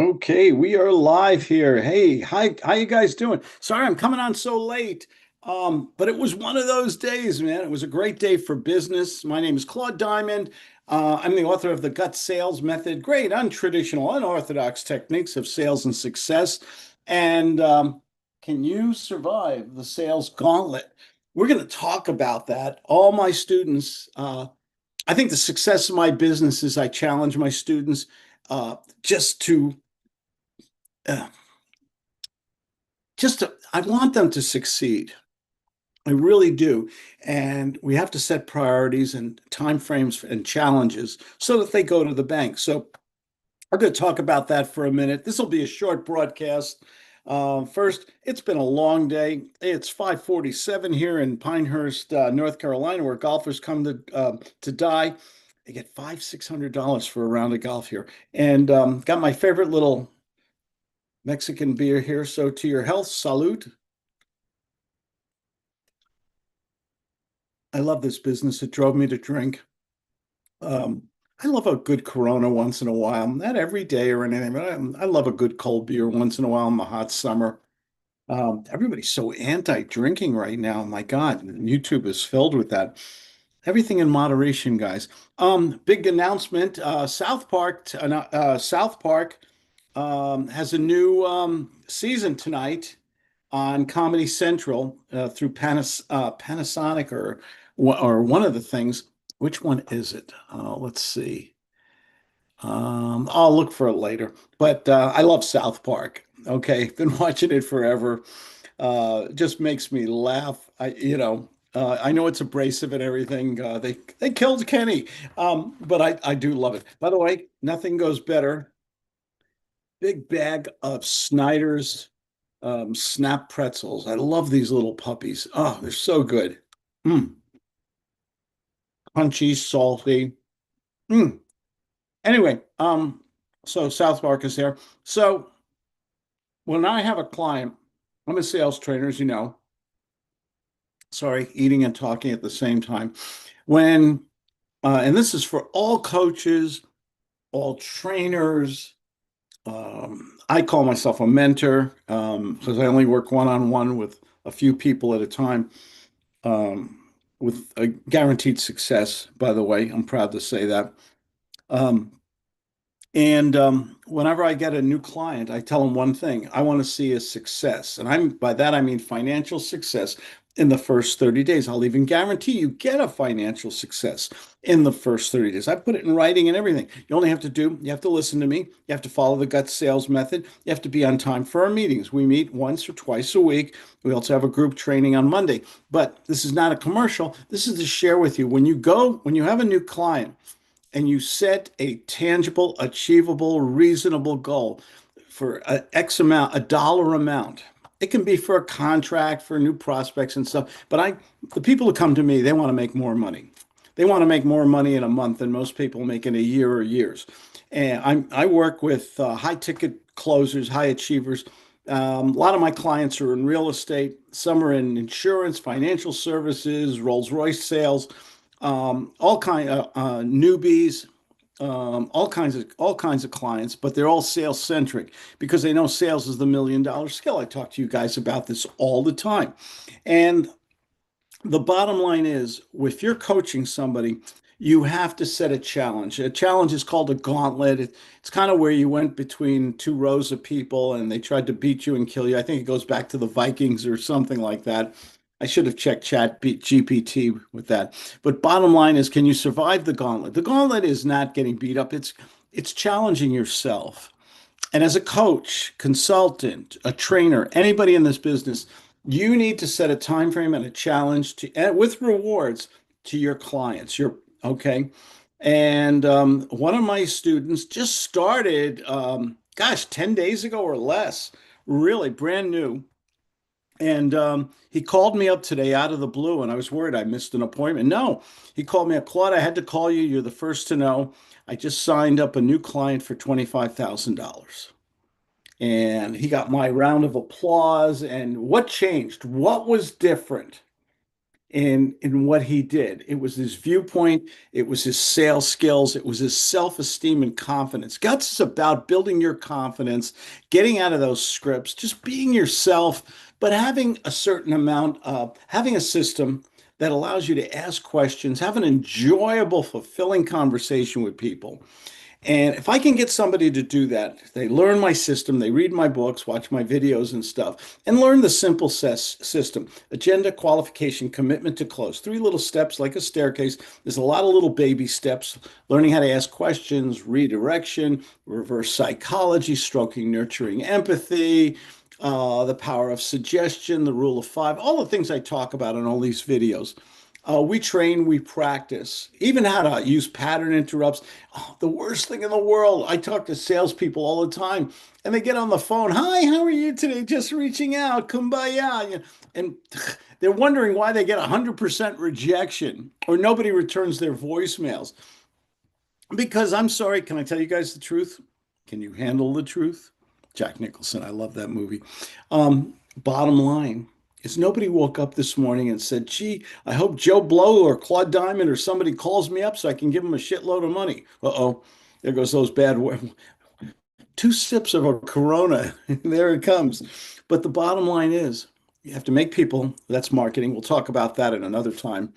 Okay, we are live here. Hey, hi, how you guys doing? Sorry, I'm coming on so late. But it was one of those days, man. It was a great day for business. My name is Claude Diamond. I'm the author of the Gut Sales Method, great untraditional, unorthodox techniques of sales and success. And can you survive the sales gauntlet? We're going to talk about that. All my students, I think the success of my business is I challenge my students just to uh, I want them to succeed. I really do. And we have to set priorities and time frames and challenges so that they go to the bank. So I'm going to talk about that for a minute. This will be a short broadcast. First, it's been a long day. It's 5:47 here in Pinehurst, North Carolina, where golfers come to die. They get $600 for a round of golf here, and got my favorite little Mexican beer here. So to your health, salute. I love this business. It drove me to drink. Um, I love a good Corona once in a while, not every day or anything, but I love a good cold beer once in a while in the hot summer. Everybody's so anti-drinking right now. My God, YouTube is filled with that. Everything in moderation, guys. Big announcement. South Park has a new season tonight on Comedy Central through Panasonic or one of the things. Which one is it? Let's see. I'll look for it later. But I love South Park. Okay, been watching it forever. Just makes me laugh. I know it's abrasive and everything. They killed Kenny, but I do love it. By the way, nothing goes better. Big bag of Snyder's snap pretzels. I love these little puppies. Oh, they're so good. Mm, crunchy, salty. Mm. Anyway, so South Park is there. So when I have a client, I'm a sales trainer, as you know. Sorry, eating and talking at the same time. When and this is for all coaches, all trainers. I call myself a mentor because I only work one-on-one with a few people at a time. With a guaranteed success, by the way. I'm proud to say that. Um, and whenever I get a new client, I tell them one thing. I want to see a success. And I'm by that I mean financial success in the first 30 days. I'll even guarantee you get a financial success in the first 30 days. I put it in writing and everything. You only have to do, you have to listen to me. You have to follow the gut sales method. You have to be on time for our meetings. We meet once or twice a week. We also have a group training on Monday. But this is not a commercial. This is to share with you. When you have a new client, and you set a tangible, achievable, reasonable goal for a X amount, a dollar amount. It can be for a contract, for new prospects and stuff. But the people who come to me, they want to make more money. They want to make more money in a month than most people make in a year or years. And I work with high ticket closers, high achievers. A lot of my clients are in real estate. Some are in insurance, financial services, Rolls-Royce sales, all kind of newbies, all kinds of clients, but they're all sales centric because they know sales is the $1 million skill. I talk to you guys about this all the time, and the bottom line is, if you're coaching somebody, you have to set a challenge. A challenge is called a gauntlet. It's kind of where you went between two rows of people and they tried to beat you and kill you. I think it goes back to the Vikings or something like that. I should have checked Chat GPT with that. But bottom line is, can you survive the gauntlet? The gauntlet is not getting beat up. It's challenging yourself. And as a coach, consultant, a trainer, anybody in this business, you need to set a time frame and a challenge to and with rewards to your clients. Your okay. And one of my students just started, gosh, 10 days ago or less, really brand new. And he called me up today out of the blue, and I was worried I missed an appointment. No, he called me up. Claude, I had to call you. You're the first to know. I just signed up a new client for $25,000. And he got my round of applause. And what changed? What was different? in what he did. It was his viewpoint, it was his sales skills, it was his self-esteem and confidence. Guts is about building your confidence, getting out of those scripts, just being yourself, but having a certain amount of having a system that allows you to ask questions, have an enjoyable, fulfilling conversation with people. And if I can get somebody to do that, they learn my system, they read my books, watch my videos and stuff, and learn the simple system: agenda, qualification, commitment to close. Three little steps like a staircase. There's a lot of little baby steps: learning how to ask questions, redirection, reverse psychology, stroking, nurturing empathy, the power of suggestion, the rule of five, all the things I talk about in all these videos. We train, we practice, even how to use pattern interrupts. Oh, the worst thing in the world. I talk to salespeople all the time, and they get on the phone. Hi, how are you today? Just reaching out, kumbaya. And they're wondering why they get 100% rejection or nobody returns their voicemails. Because I'm sorry, can I tell you guys the truth? Can you handle the truth? Jack Nicholson, I love that movie. Bottom line is nobody woke up this morning and said, gee, I hope Joe Blow or Claude Diamond or somebody calls me up so I can give them a shitload of money. Uh-oh, there goes those bad two sips of a Corona. There it comes. But the bottom line is you have to make people, that's marketing. We'll talk about that at another time.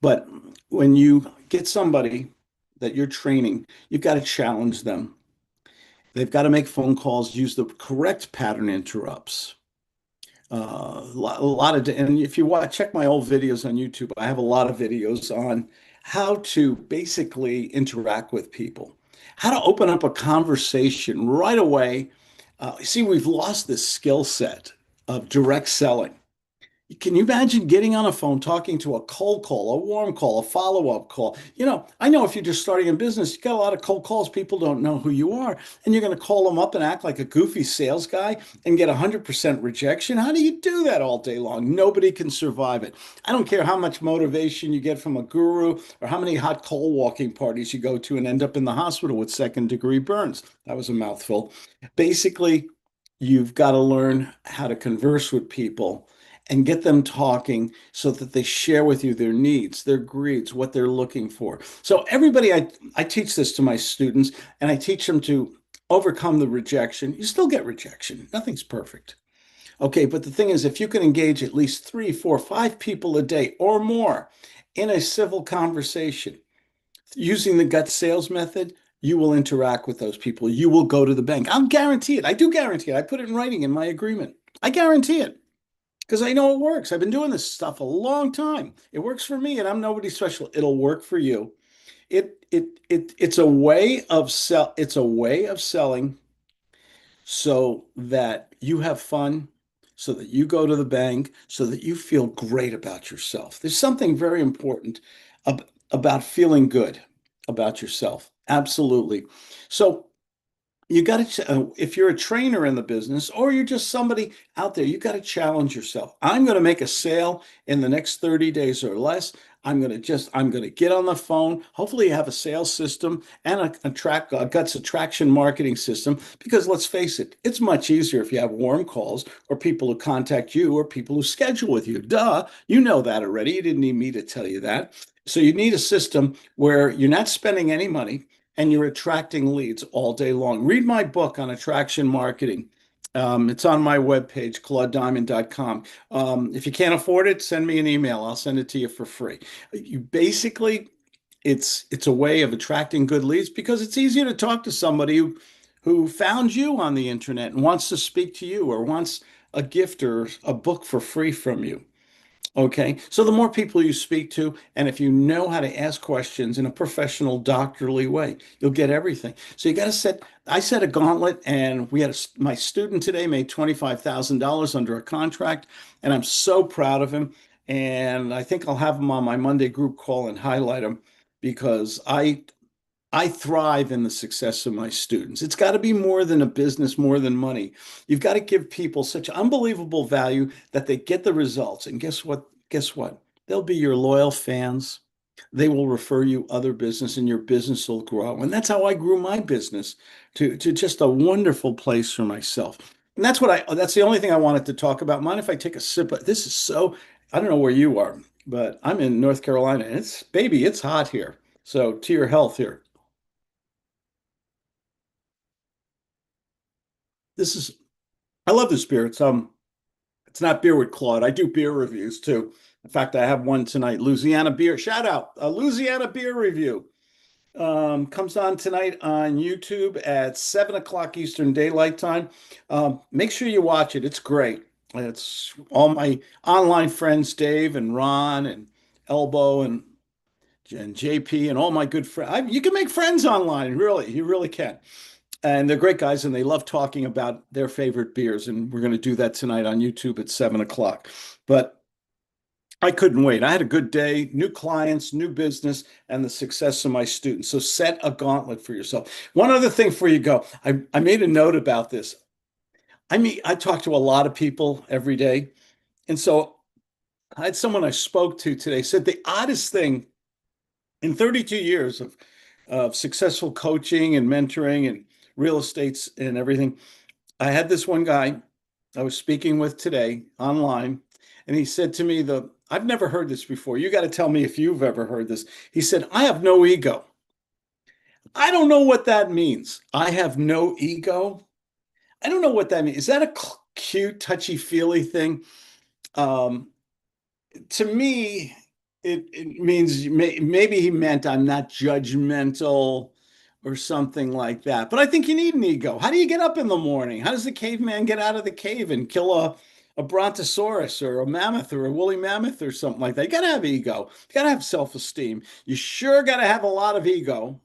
But when you get somebody that you're training, you've got to challenge them. They've got to make phone calls, use the correct pattern interrupts. A lot of, and if you watch, check my old videos on YouTube, I have a lot of videos on how to basically interact with people, how to open up a conversation right away. See, we've lost this skill set of direct selling. Can you imagine getting on a phone, talking to a cold call, a warm call, a follow-up call? I know if you're just starting a business, you got a lot of cold calls. People don't know who you are, and you're going to call them up and act like a goofy sales guy and get 100% rejection. How do you do that all day long? Nobody can survive it. I don't care how much motivation you get from a guru or how many hot coal walking parties you go to and end up in the hospital with second-degree burns. That was a mouthful. Basically, you've got to learn how to converse with people and get them talking so that they share with you their needs, their greeds, what they're looking for. So everybody, I teach this to my students, and I teach them to overcome the rejection. You still get rejection. Nothing's perfect. Okay, but the thing is, if you can engage at least three, four, five people a day or more in a civil conversation using the gut sales method, you will interact with those people. You will go to the bank. I'll guarantee it. I do guarantee it. I put it in writing in my agreement. I guarantee it because I know it works. I've been doing this stuff a long time. It works for me, and I'm nobody special. It'll work for you. It's a way of selling so that you have fun, so that you go to the bank, so that you feel great about yourself. There's something very important about feeling good about yourself. Absolutely. So you got to, if you're a trainer in the business or you're just somebody out there, you got to challenge yourself. I'm going to make a sale in the next 30 days or less. I'm going to get on the phone. Hopefully you have a sales system and a guts attraction marketing system, because let's face it, it's much easier if you have warm calls or people who contact you or people who schedule with you. Duh, you know that already. You didn't need me to tell you that. So you need a system where you're not spending any money and you're attracting leads all day long. Read my book on attraction marketing. It's on my webpage, claudediamond.com. If you can't afford it, send me an email. I'll send it to you for free. You basically, it's a way of attracting good leads because it's easier to talk to somebody who found you on the internet and wants to speak to you or wants a gift or a book for free from you. Okay, so the more people you speak to, and if you know how to ask questions in a professional, doctorly way, you'll get everything. So you got to I set a gauntlet, and my student today made $25,000 under a contract, and I'm so proud of him. And I think I'll have him on my Monday group call and highlight him because I thrive in the success of my students. It's got to be more than a business, more than money. You've got to give people such unbelievable value that they get the results. And guess what? Guess what? They'll be your loyal fans. They will refer you other business and your business will grow. And that's how I grew my business to just a wonderful place for myself. And that's the only thing I wanted to talk about. Mind if I take a sip? This is so, I don't know where you are, but I'm in North Carolina and it's baby, it's hot here. So to your health here. This is I love this beer. It's not beer with Claude. I do beer reviews too. In fact, I have one tonight. Louisiana beer. Shout out. A Louisiana beer review. Comes on tonight on YouTube at 7 o'clock Eastern Daylight Time. Make sure you watch it. It's great. It's all my online friends, Dave and Ron and Elbow and JP and all my good friends. You can make friends online, really. You really can. And they're great guys and they love talking about their favorite beers. And we're going to do that tonight on YouTube at 7 o'clock. But I couldn't wait. I had a good day, new clients, new business, and the success of my students. So set a gauntlet for yourself. One other thing before you go, I made a note about this. I talk to a lot of people every day. And so I had someone I spoke to today said the oddest thing in 32 years of successful coaching and mentoring and real estates and everything, I had this one guy I was speaking with today online, and he said to me, I've never heard this before. You got to tell me if you've ever heard this. He said, I have no ego. I don't know what that means. I have no ego. I don't know what that means. Is that a cute, touchy-feely thing? Um, to me, it means maybe he meant I'm not judgmental or something like that. But I think you need an ego. How do you get up in the morning? How does the caveman get out of the cave and kill a brontosaurus or a mammoth or a woolly mammoth or something like that? You got to have ego. You got to have self-esteem. You sure got to have a lot of ego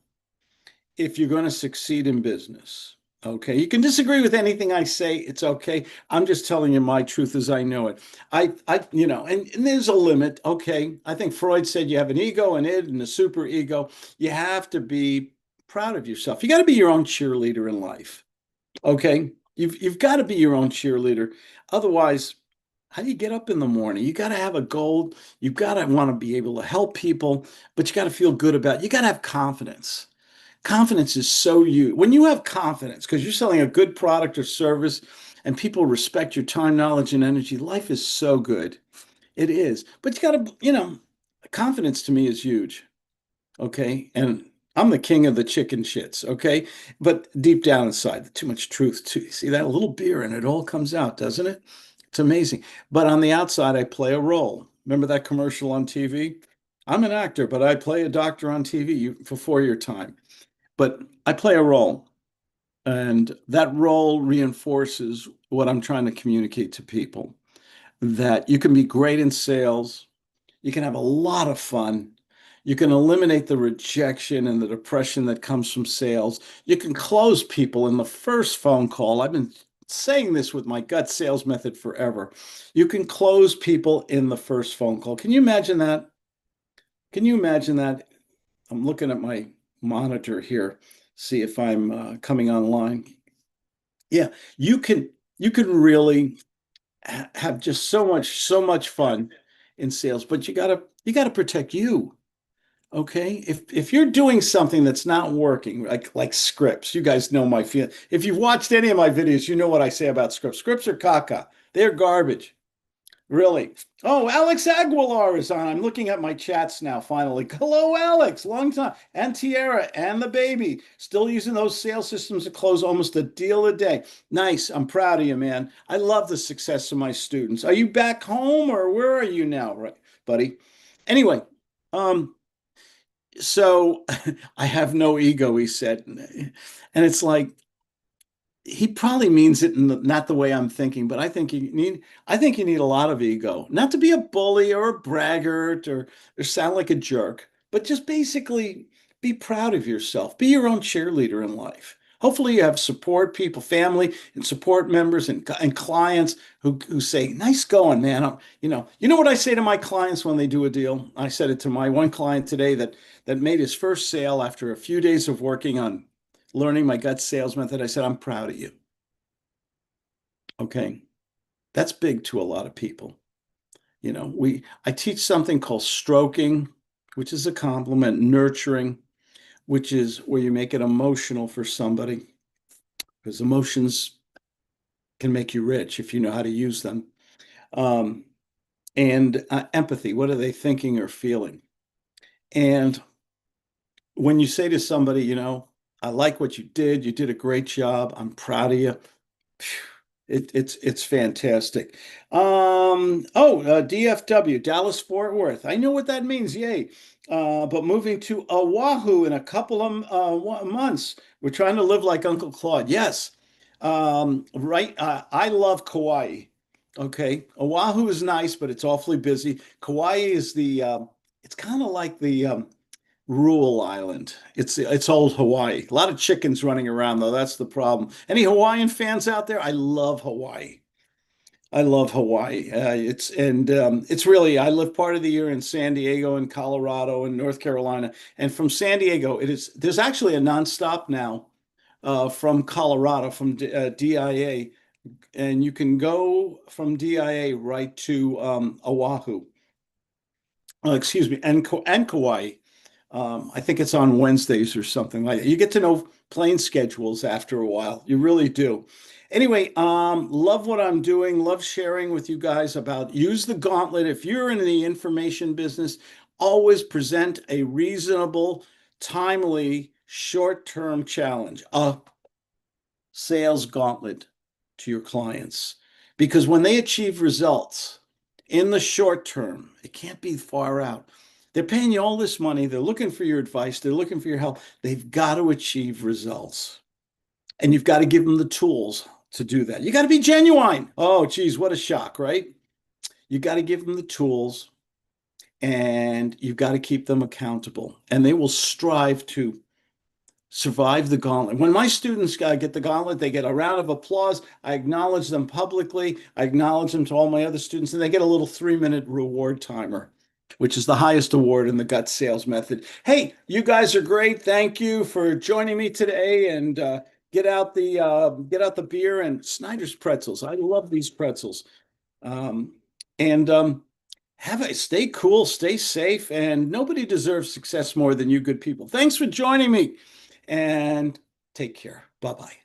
if you're going to succeed in business. Okay. You can disagree with anything I say. It's okay. I'm just telling you my truth as I know it. And there's a limit. Okay. I think Freud said you have an ego, an id, and a super ego. You have to be proud of yourself. You got to be your own cheerleader in life. Okay. You've got to be your own cheerleader. Otherwise, how do you get up in the morning? You got to have a goal. You've got to want to be able to help people, but you got to feel good about it. You got to have confidence. Confidence is so you when you have confidence because you're selling a good product or service and people respect your time, knowledge, and energy, life is so good. It is. But you got to, confidence to me is huge. Okay. And I'm the king of the chicken shits. Okay. But deep down inside, too much truth too. You see that a little beer and it all comes out, doesn't it? It's amazing. But on the outside, I play a role. Remember that commercial on TV? I'm an actor, but I play a doctor on TV before your time. But I play a role, and that role reinforces what I'm trying to communicate to people that you can be great in sales, you can have a lot of fun, you can eliminate the rejection and the depression that comes from sales, you can close people in the first phone call. I've been saying this with my gut sales method forever. You can close people in the first phone call. Can you imagine that? Can you imagine that? I'm looking at my monitor here, see if I'm coming online. Yeah, you can you can really have just so much fun in sales, but you gotta protect you. Okay, if you're doing something that's not working, like scripts, you guys know my feel. If you've watched any of my videos, you know what I say about scripts. Scripts are caca. They're garbage. Really? Oh, Alex Aguilar is on. I'm looking at my chats now, finally. Hello, Alex. Long time. And Tiara and the baby. Still using those sales systems to close almost a deal a day. Nice. I'm proud of you, man. I love the success of my students. Are you back home or where are you now, right, buddy? Anyway, um, so I have no ego, he said. And it's like, he probably means it in not the way I'm thinking, but I think you need a lot of ego, not to be a bully or a braggart or sound like a jerk, but just basically be proud of yourself. Be your own cheerleader in life. Hopefully you have support people, family and support members and clients who say, nice going, man. You know what I say to my clients when they do a deal? I said it to my one client today that made his first sale after a few days of working on learning my gut sales method. I said, I'm proud of you. Okay. That's big to a lot of people. I teach something called stroking, which is a compliment, nurturing, which is where you make it emotional for somebody, because emotions can make you rich if you know how to use them. Um, and empathy. What are they thinking or feeling? And when you say to somebody, I like what you did. You did a great job. I'm proud of you. It's fantastic. DFW, Dallas Fort Worth. I know what that means. Yay. But moving to Oahu in a couple of months. We're trying to live like Uncle Claude. Yes. Right. I love Kauai. Okay. Oahu is nice, but it's awfully busy. Kauai is it's kind of like the rural island. It's old Hawaii. A lot of chickens running around though. That's the problem. Any Hawaiian fans out there? I love Hawaii. I love Hawaii. It's really I live part of the year in San Diego and Colorado and North Carolina. And from San Diego, there's actually a nonstop now from Colorado from DIA, and you can go from DIA right to Oahu. Excuse me, and Kauai. I think it's on Wednesdays or something like that. You get to know plane schedules after a while. You really do. Anyway, love what I'm doing. Love sharing with you guys about use the gauntlet. If you're in the information business, always present a reasonable, timely, short-term challenge. Sales gauntlet to your clients. Because when they achieve results in the short term, it can't be far out. They're paying you all this money. They're looking for your advice. They're looking for your help. They've got to achieve results. And you've got to give them the tools to do that. You got to be genuine. Oh, geez, what a shock, right? You got to give them the tools and you've got to keep them accountable. And they will strive to survive the gauntlet. When my students get the gauntlet, they get a round of applause. I acknowledge them publicly. I acknowledge them to all my other students, and they get a little 3-minute reward timer, which is the highest award in the gut sales method. Hey, you guys are great. Thank you for joining me today. And get out the beer and Snyder's pretzels. I love these pretzels. Um, and stay cool, stay safe, and nobody deserves success more than you good people. Thanks for joining me and take care. Bye bye.